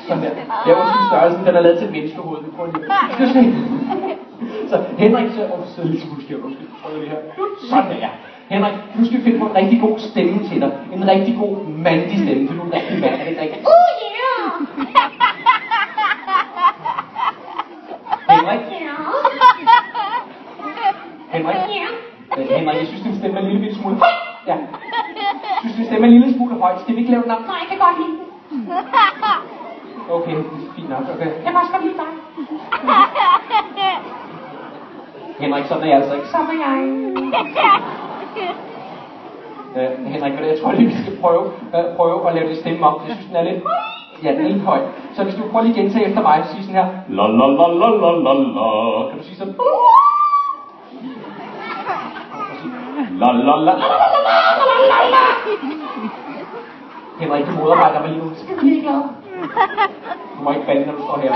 Sådan der. Det er måske størrelsen, den er lavet til et menneskehoved. Vi prøver lige. Skal du se? Så Henrik, så lige smule skævt. Prøv lige her. Sådan der. Henrik, nu skal vi finde på en rigtig god stemme til dig. En rigtig god mandig stemme, for du er en rigtig mand. Er det ikke rigtigt? Yeah! Henrik? Henrik? Henrik, jeg synes, din stemme er en lille smule høj. Ja. Jeg synes, din stemme er en lille smule høj. Skal vi ikke lave den op? Nej, jeg kan godt lide den. Okay, fint nok. Okay. Jeg kan også godt lide dig. Henrik, sådan er jeg altså ikke. Så er jeg. Henrik, jeg tror lige, vi skal prøve at lave det stemme op. Jeg synes, den er lidt... Ja, den er lidt høj. Så hvis du prøver lige gentage efter mig, så sige sådan her. La la la la la la la. Kan du sige sådan? La la la la la la. Henrik, du modarbejder mig lige nu. Jeg er lige glad. Du må ikke bande, når du står her.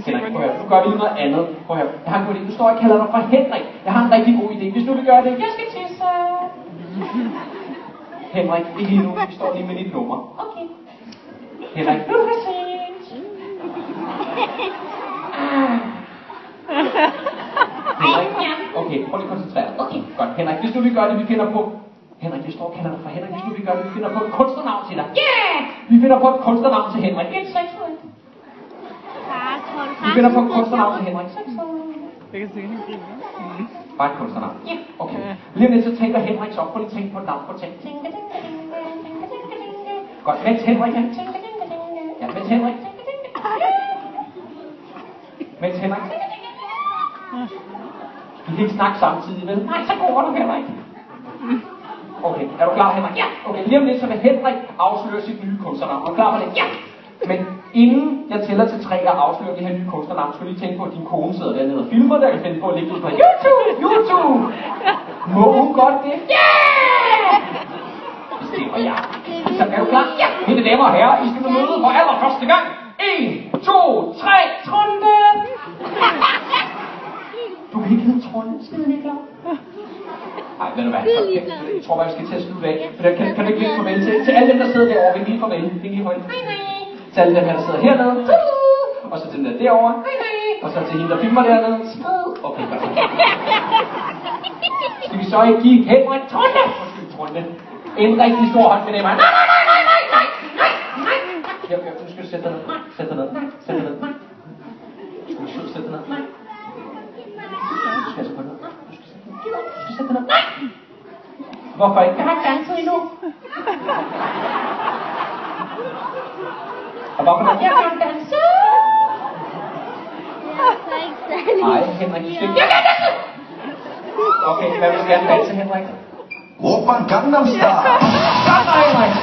Henrik, prøv at høre. Nu gør vi lige noget andet. Prøv at høre. Jeg har en god idé. Du står og kalder dig for Henrik. Jeg har en rigtig god idé. Hvis du vil gøre det. Jeg skal tisse. Henrik, ikke lige nu. Vi står lige med dit nummer. Okay. Henrik. Nu er det sent. Henrik. Okay, prøv lige at koncentrere dig. Okay. Godt. Henrik, hvis du vil gøre det, vi finder på... Henrik, vi står og kalder dig for Henrik. Hvis du vil gøre det, vi finder på et kunstnernavn til dig. Yeah! Vi finder på et kunstnernavn til Henrik. Det er seksuelt. Vi finder på et kunstnernavn til Henrik. Jeg kan se hende grine. Bare et kunstnernavn. Ja. Okay. Lige om lidt, så tænker Henrik så op. Prøv lige at tænke på et navn. Prøv at tænke. Godt. Mens Henrik. Ja, mens Henrik. Mens Henrik. Vi kan ikke snakke samtidig, vel? Nej, så går du heller ikke. Okay, er du klar, Henrik? Ja. Okay, lige om lidt, så vil Henrik afsløre sit nye kunstnernavn. Er du klar på det? Ja. Men inden jeg tæller til 3 og afslører det her nye kunstnernavn, skal du lige tænke på, at din kone sidder dernede og filmer det, og kan finde på at lægge det på YouTube! Må hun godt det? Ja! Bestemmer jeg. Så er du klar? Ja! Mine damer og herrer, I skal nu møde for allerførste gang. 1, 2, 3, Trunde! Du kan ikke hedde Trunde, skide lige klar. Nej, ved du hvad, jeg tror bare, vi skal til at slutte af. For der kan du ikke vinke farvel til alle dem, der sidder derovre. Vink lige farvel. Vink lige farvel. Hej, hej. Til alle dem her, der sidder hernede. Og så til den der derovre. Hej, hej. Og så til hende, der filmer dernede. Okay, godt. Skal vi så ikke give Henrik Trunde en rigtig stor hånd med dem her? Nej. Ja, nu skal du sætte dig ned. Sæt dig ned. Sæt dig ned. Skal du sætte dig ned? Nej. Du skal altså gå ned. Du skal sætte dig ned. Nej! Hvorfor ikke? Jeg har ikke danset endnu. Og hvorfor ikke? Jeg kan danse. Nej, Henrik, du skal ikke. Jeg kan danse! Okay, hvad vil du gerne danse, Henrik? Oppa Gangnam Style! Sådan, Henrik!